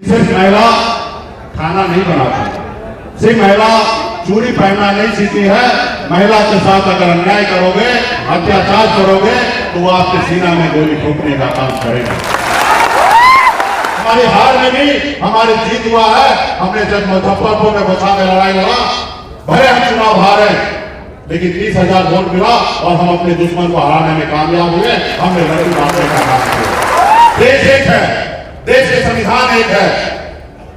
सिर्फ महिला खाना नहीं बनाती, सिर्फ महिला चूड़ी पहनना नहीं सीखती है। महिला के साथ अगर अन्याय करोगे, अत्याचार करोगे, तो वो आपके सीना में गोली ठोकने का काम करेगा। हमारी हार में भी हमारी जीत हुआ है। हमने जब मुजफ्फरपुर में बचा में लड़ाई लड़ा, भले हम चुनाव हारे, लेकिन 30,000 वोट मिला और हम अपने दुश्मन को हराने में कामयाब हुए। हमने लड़ाई लड़ने का काम किया। देश एक है, देश के संविधान एक है,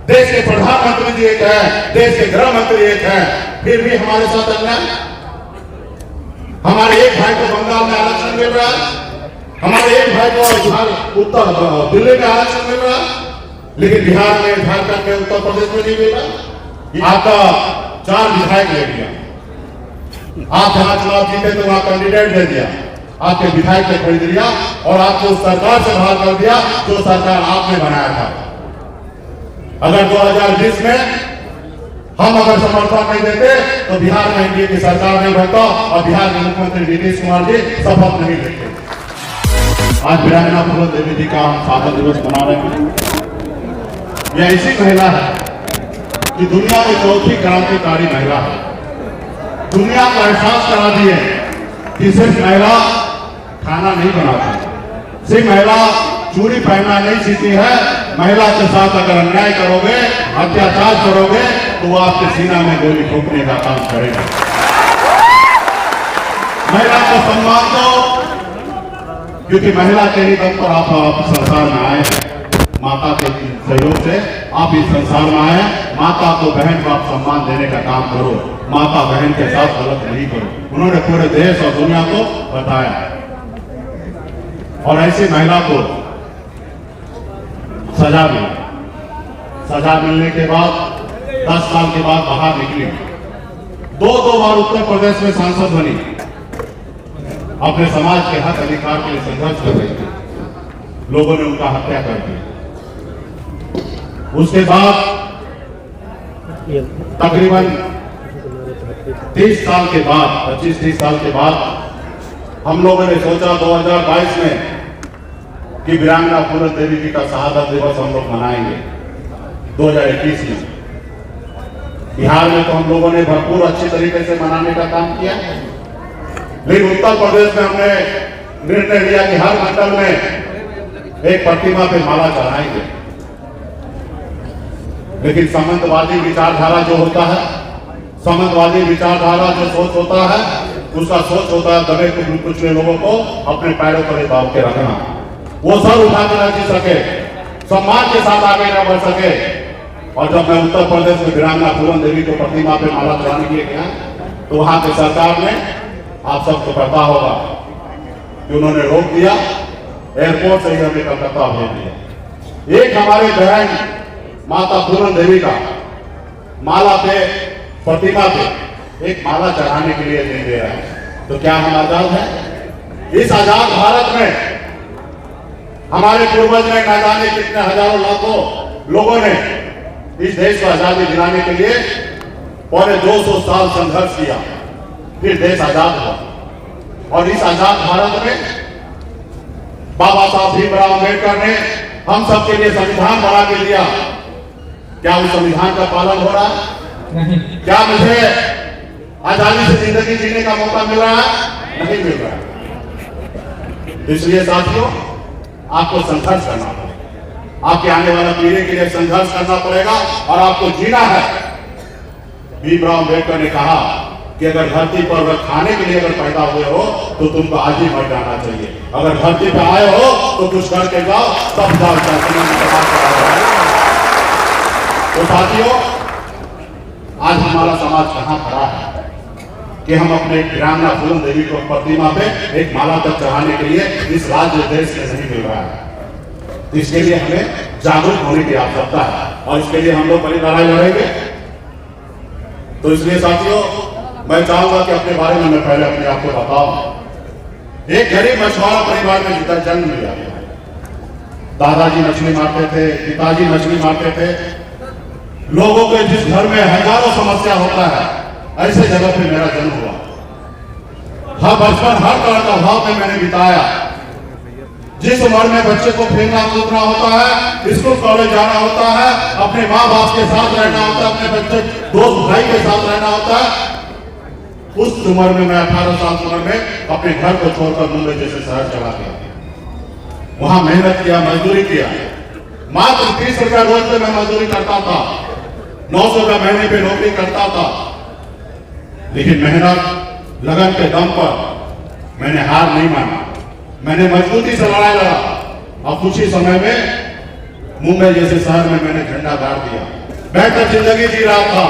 देश के प्रधानमंत्री जी एक है, देश के गृह मंत्री एक है, फिर भी हमारे साथ अन्याय। हमारे एक भाई को बंगाल में आरक्षण मिल रहा है, हमारे एक भाई को उत्तर दिल्ली में आरक्षण मिल रहा है, लेकिन बिहार में, झारखंड में, उत्तर प्रदेश में नहीं मिल रहा। आपका 4 विधायक ले लिया, आप जहां चुनाव जीते तो वहां कैंडिडेट दे दिया, आपके विधायक को खरीद लिया और आपको उस सरकार से बाहर कर दिया जो सरकार आपने बनाया था। अगर 2020 में हम अगर समर्थन नहीं देते तो बिहार में एनडीए की सरकार नहीं बनता और बिहार के मुख्यमंत्री नीतीश कुमार जी शपथ नहीं लेते। आज वीरांगना फूलन देवी जी का हम साधन दिवस मना रहे हैं। यह ऐसी महिला है कि दुनिया में चौथी क्रांतिकारी महिला है। दुनिया को एहसास करा दिए कि सिर्फ महिला खाना नहीं बनाती, सिर्फ महिला चूड़ी पहनना नहीं सीखती है। महिला के साथ अगर अन्याय करोगे, अत्याचार करोगे, तो वो आपके सीना में गोली ठोकने का काम करेगा। महिला को सम्मान दो, क्योंकि महिला के ही दम पर आप संसार में आए हैं। माता के सहयोग से आप इस संसार में आए। माता को, बहन को आप सम्मान देने का काम करो। माता बहन के साथ गलत नहीं करो। उन्होंने पूरे देश और दुनिया को बताया। और ऐसी महिला को सजा मिली। सजा मिलने के बाद 10 साल के बाद बाहर निकली। 2 बार उत्तर प्रदेश में सांसद बनी। अपने समाज के हक अधिकार के लिए संघर्ष कर रही थी। लोगों ने उनका हत्या कर दी। उसके बाद तकरीबन 30 साल के बाद, 25-30 साल के बाद हम लोगों ने सोचा 2022 में कि वीरांगना फूलन देवी जी का शहादत दिवस हम लोग मनाएंगे। 2021 में बिहार में तो हम लोगों ने भरपूर अच्छी तरीके से मनाने का काम किया, लेकिन उत्तर प्रदेश में हमने निर्णय लिया कि हर मंडल में एक प्रतिमा पे माला चढ़ाएंगे। लेकिन सामंतवादी विचारधारा जो होता है, सामंतवादी विचारधारा जो सोच होता है, उसका सोच होता है दबे कुचले लोगों को अपने पैरों पर दाव के रखना। वो सर उठा के न जी सके, सम्मान के साथ आगे न बढ़ सके। और जब मैं उत्तर प्रदेश में वीरांगना फूलन देवी को प्रतिमा पे माला चढ़ाने के लिए गया, तो वहां के सरकार ने, आप सबको पता होगा कि उन्होंने रोक दिया। एयरपोर्ट से ही हमें कलकत्ता भेज दिया। एक हमारे बहन माता फूलन देवी का माला पे, प्रतिमा पे एक माला चढ़ाने के लिए नहीं दे रहा है, तो क्या हम आजाद हैं? इस आजाद भारत में हमारे पूर्वज ने न जाने कितने हजारों लाखों लोगों ने इस देश को आजादी दिलाने के लिए पौने 200 साल संघर्ष किया, फिर देश आजाद हुआ। और इस आजाद भारत में बाबा साहब भीमराव अम्बेडकर ने हम सबके लिए संविधान बना के दिया। क्या उस संविधान का पालन हो रहा है? नहीं। क्या मुझे आजादी से जिंदगी जीने का मौका मिल रहा है? नहीं मिल रहा है। इसलिए साथियों, आपको संघर्ष करना पड़ेगा। आपके आने वाला पीढ़ी के लिए संघर्ष करना पड़ेगा और आपको जीना है। भीमराव अम्बेडकर ने कहा कि अगर धरती पर खाने के लिए अगर पैदा हुए हो तो तुमको आज ही मर जाना चाहिए। अगर धरती पर आए हो तो कुछ करके जाओ, तब जाओ। तो साथियों, आज हमारा समाज कहां खड़ा है कि हम अपने वीरांगना फूलन देवी को प्रतिमा पे एक माला तक चढ़ाने के लिए इस राज्य देश से नहीं मिल रहा है। इसके लिए हमें जागरूक होने की आवश्यकता है और इसके लिए हम लोग बड़ी लड़ाई लड़ेंगे। तो इसलिए साथियों, मैं चाहूंगा कि अपने बारे में मैं पहले अपने आप को बताऊं। एक गरीब मछुआरा परिवार में जितना जन्म लिया। दादाजी मछली मारते थे, पिताजी मछली मारते थे। लोगों के जिस घर में हजारों समस्या होता है, ऐसे जगह पे मेरा जन्म हुआ। हर बचपन हर तरह का भाव में मैंने बिताया। जिस उम्र में बच्चे को खेलना कूदना होता है, स्कूल कॉलेज जाना होता है, अपने माँ बाप के साथ रहना होता है, अपने बच्चे दोस्त भाई के साथ रहना होता है, उस उम्र में मैं 18 साल की उम्र में अपने घर को छोड़कर मुंबई जैसे शहर चला गया। वहां मेहनत किया, मजदूरी किया। मात्र 30 रुपया रोज पे मैं मजदूरी करता था, 900 रुपया महीने पे नौकरी करता था। लेकिन मेहनत लगन के दम पर मैंने हार नहीं माना, मैंने मजबूती से लड़ाई लड़ा। अब कुछ ही समय में मुंबई जैसे शहर में मैंने झंडा गाड़ दिया। बेहतर जिंदगी जी रहा था,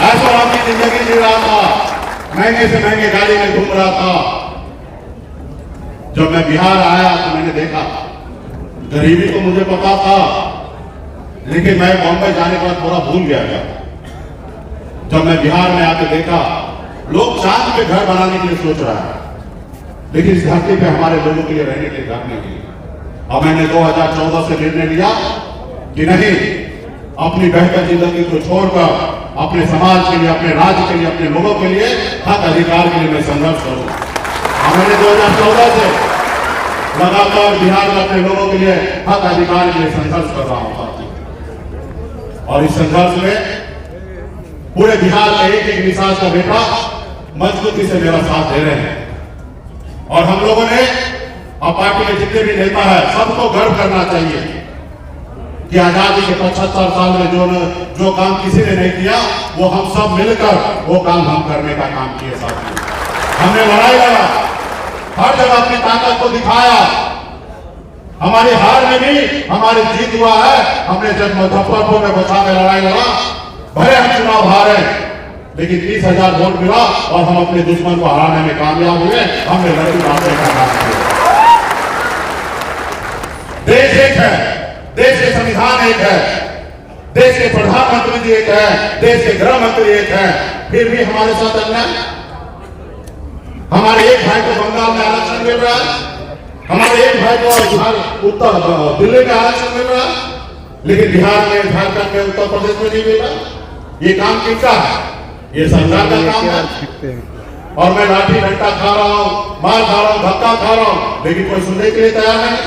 ऐसा की जिंदगी जी रहा था, महंगे से महंगे गाड़ी में घूम रहा था। जब मैं बिहार आया तो मैंने देखा, गरीबी तो मुझे पता था, लेकिन मैं बॉम्बे जाने के बाद थोड़ा भूल गया था। जब मैं बिहार में आके देखा, लोग चांद पे घर बनाने के लिए सोच रहा है, लेकिन इस धरती पे हमारे लोगों के लिए रहने के लिए घर नहीं है। अब मैंने 2014 से निर्णय लिया कि नहीं, अपनी बेहतर जिंदगी को छोड़कर अपने समाज के लिए, अपने राज्य के लिए, अपने लोगों के लिए, हक अधिकार के लिए मैं संघर्ष करूंगा। और मैंने 2014 से लगातार बिहार में अपने लोगों के लिए हक अधिकार के लिए संघर्ष कर रहा हूं। और इस संघर्ष में पूरे बिहार का एक एक निशान का बेटा मजबूती से मेरा साथ दे रहे हैं। और हम लोगों ने, और पार्टी के जितने भी नेता है, सबको गर्व करना चाहिए कि आजादी के 75 साल में जो काम किसी ने नहीं किया, वो हम सब मिलकर वो काम हम करने का काम किए। साथ हमने लड़ाई लड़ा, हर जगह अपनी ताकत को दिखाया। हमारी हार में भी हमारी जीत हुआ है। हमने जब मुजफ्फरपुर में बचा में लड़ाई लड़ा, भले हम चुनाव हारे, लेकिन 30,000 वोट मिला और हम अपने दुश्मन को हराने में कामयाब हुए। हमने लड़की बांटने का काम किया। देश एक है, देश के संविधान एक है, देश के प्रधानमंत्री जी एक है, देश के गृह मंत्री एक है, फिर भी हमारे साथ अन्याय। हमारे एक भाई को बंगाल में आरक्षण मिल रहा है, हमारे एक भाई को उत्तर दिल्ली में आरक्षण मिल रहा है, लेकिन बिहार में, झारखंड में, उत्तर प्रदेश में नहीं मिल रहा। ये काम किसका है? ये सरकार का काम है। और मैं लाठी डंडा खा रहा हूँ, मार खा रहा हूँ, धक्का खा रहा हूँ, लेकिन कोई सुनने के लिए तैयार नहीं।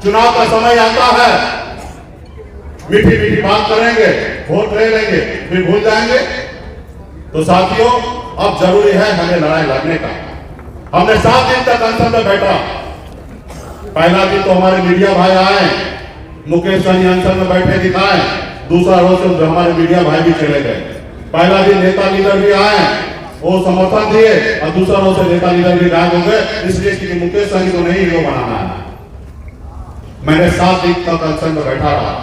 चुनाव का समय आता है, मीठी मीठी बात करेंगे, वोट ले लेंगे, फिर भूल जाएंगे। तो साथियों, अब जरूरी है हमें लड़ाई लड़ने का। हमने 7 दिन तक अनशन में बैठा। पहला दिन तो हमारे मीडिया भाई आए, मुकेश सहनी अनशन में बैठे दिखाए। दूसरा रोज से हमारे मीडिया भाई भी चले गए। पहला दिन नेता लीडर भी आए, वो समर्थन दिए, और दूसरा रोज से नेता लीडर भी गायब हो गए, इसलिए कि मुकेश सहनी को नहीं हीरो बनाना है। मैंने 7 दिन तक अनशन में बैठा रहा,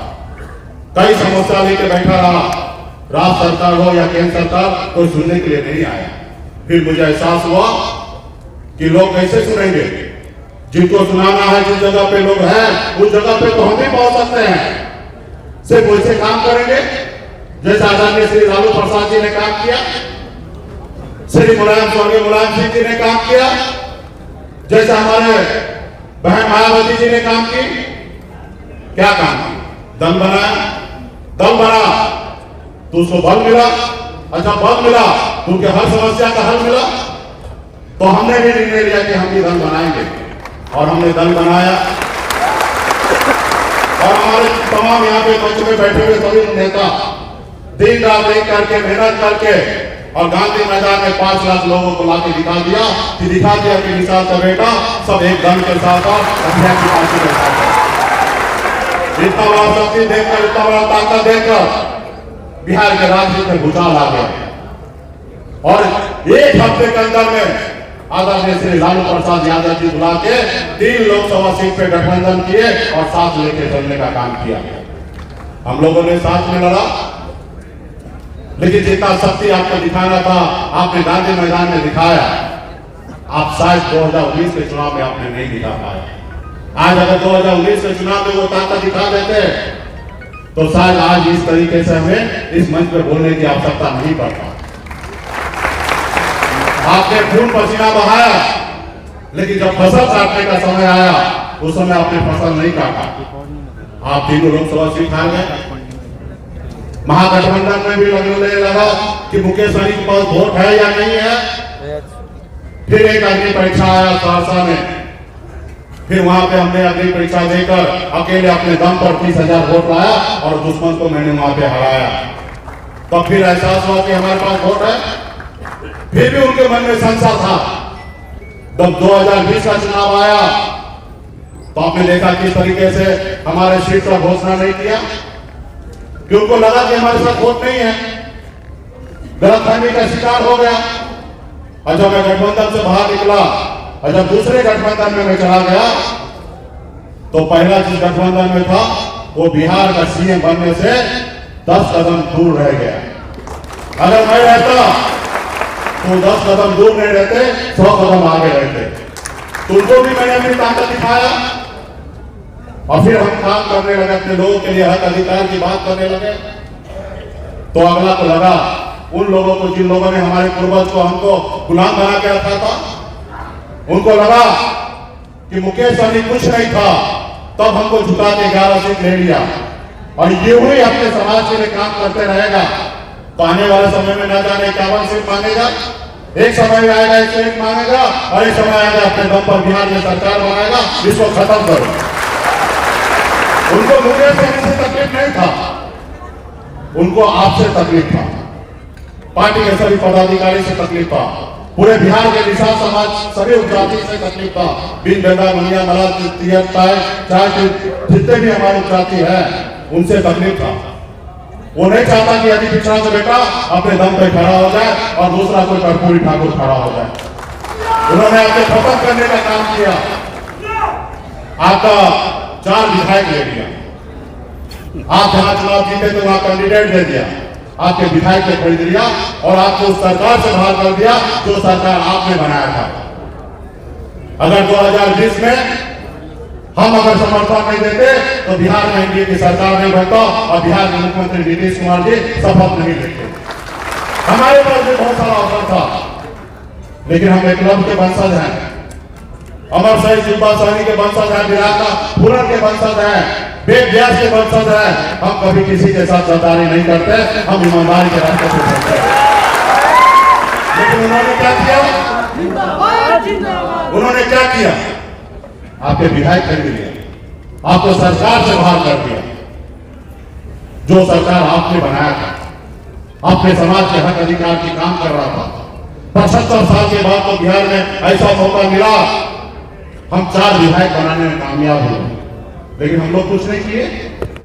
कई समस्या लेके बैठा रहा। राज्य सरकार हो या केंद्र सरकार, कोई सुनने के लिए नहीं आया। फिर मुझे एहसास हुआ कि लोग कैसे सुनेंगे। जिनको सुनाना है, जिस जगह पे लोग हैं, उस जगह पे तो हम भी पहुंच सकते हैं। सिर्फ वैसे काम करेंगे जैसे आदरणीय श्री लालू प्रसाद जी ने काम किया, श्री स्वर्गीय मुलायम सिंह जी ने काम किया, जैसे हमारे बहन मायावती जी ने काम की। क्या काम किया? दल बनाया, दल बना तो उसको बल मिला। अच्छा, बल मिला क्योंकि हर समस्या का हल मिला, तो हमने भी निर्णय लिया कि हम भी दल बनाएंगे, और हमने दल बनाया। और हमारे तमाम यहाँ पे मंच में बैठे हुए सभी नेता दिन रात एक करके, मेहनत करके, और गांधी मैदान में 5 लाख लोगों को लाके दिखा दिया कि निषाद का बेटा सब एक दल के साथ और अध्यक्ष की पार्टी के साथ। इतना बड़ा शक्ति देखकर, इतना बड़ा ताकत देखकर बिहार के राजनीति में भूचाल आ गया। और एक हफ्ते के अंदर में आदरणीय श्री लालू प्रसाद यादव जी बुला के 3 लोकसभा सीट पे गठबंधन किए और साथ लेके चलने का काम किया। हम लोगों ने साथ में लड़ा, लेकिन जितना शक्ति आपको दिखाना था, आपने गांधी मैदान में दिखाया। आप शायद 2019 के चुनाव में आपने नहीं दिखा पाया। आज अगर 2019 के चुनाव में वो ताकत दिखा देते, तो शायद आज इस तरीके से हमें इस मंच पर बोलने की आवश्यकता नहीं पड़ता। आपने खून पसीना बहाया, लेकिन जब फसल काटने का समय आया, उस समय आपने फसल नहीं काटा। आप 3 लोकसभा सीट हार गए। महागठबंधन में भी लगने लगा कि मुकेश सहनी के पास वोट है या नहीं है। फिर एक अग्नि परीक्षा आया सहरसा में, फिर वहां पे हमने अग्नि परीक्षा देकर अकेले अपने दम पर 30,000 वोट लाया और दुश्मन को मैंने वहां पे हराया। तब फिर एहसास हुआ कि हमारे पास वोट है। फिर भी उनके मन में संशय था। जब 2020 का चुनाव आया तो आपने देखा किस तरीके से हमारे सीट का घोषणा नहीं किया, क्योंकि उनको लगा कि हमारे साथ वोट नहीं है, गलतफहमी का शिकार हो गया। और जब मैं गठबंधन से बाहर निकला और जब दूसरे गठबंधन में मैं चला गया तो पहला जिस गठबंधन में था वो बिहार का सीएम बनने से 10 कदम दूर रह गया। अगर मैं रहता तो 10 कदम दूर नहीं रहते, 100 कदम आगे रहते। तो उनको भी मैंने अपनी ताकत दिखाया और फिर हम काम करने लगे, अपने लोगों के लिए हक अधिकार की बात करने लगे। तो अगला को लगा, उन लोगों को जिन लोगों ने हमारे पूर्वज को हमको गुलाम बना के रखा था, उनको लगा कि मुकेश सहनी कुछ नहीं था, तब हमको झुका के 11 सीट ले लिया और ये ही अपने समाज के लिए काम करते रहेगा तो आने वाले समय में न जाने 51 सीट मांगेगा, एक समय आएगा 101 मांगेगा और एक समय आएगा अपने दम पर बिहार में सरकार बनाएगा। इसको खत्म करो। उनको मुकेश सहनी से तकलीफ नहीं था, उनको आपसे तकलीफ था, पार्टी के सभी पदाधिकारी से तकलीफ था, पूरे बिहार के निषाद समाज सभी उपजाति से तकलीफ था। बिन बेदा मनिया मला चाहे जितने भी हमारी उपजाति है उनसे तकलीफ था। वो नहीं चाहता कि अति पिछड़ा से बेटा अपने दम पे खड़ा हो जाए और दूसरा कोई कर्पूरी ठाकुर खड़ा हो जाए। उन्होंने आपको खत्म करने का काम किया। आपका 4 विधायक ले लिया, आप जहां चुनाव जीते तो वहां कैंडिडेट दे दिया, आपके विधायक को खरीद लिया और आपको उस सरकार से बाहर कर दिया जो सरकार आपने बनाया था। अगर 2020 में हम अगर समर्थन नहीं देते तो बिहार में एनडीए की सरकार नहीं बनता और बिहार के मुख्यमंत्री नीतीश कुमार जी शपथ नहीं लेते। हमारे पास भी बहुत सारा अवसर था, लेकिन हम एकलव्य के वंशज हैं, अमर शहीद सुब्बा सहनी के वंशज हैं, बिराका फूलन के वंशज हैं, वेद व्यास के वंशज हैं। हम कभी किसी के साथ गद्दारी नहीं करते, हम ईमानदारी के रास्ते से चलते हैं। लेकिन उन्होंने क्या किया? उन्होंने क्या किया? आपके विधायक खरीद लिया, आपको सरकार से बाहर कर दिया। जो सरकार आपने बनाया था, आपके समाज के हक अधिकार की काम कर रहा था। 75 साल के बाद तो बिहार में ऐसा मौका मिला, हम 4 विधायक बनाने में कामयाब हुए, लेकिन हम लोग कुछ नहीं किए।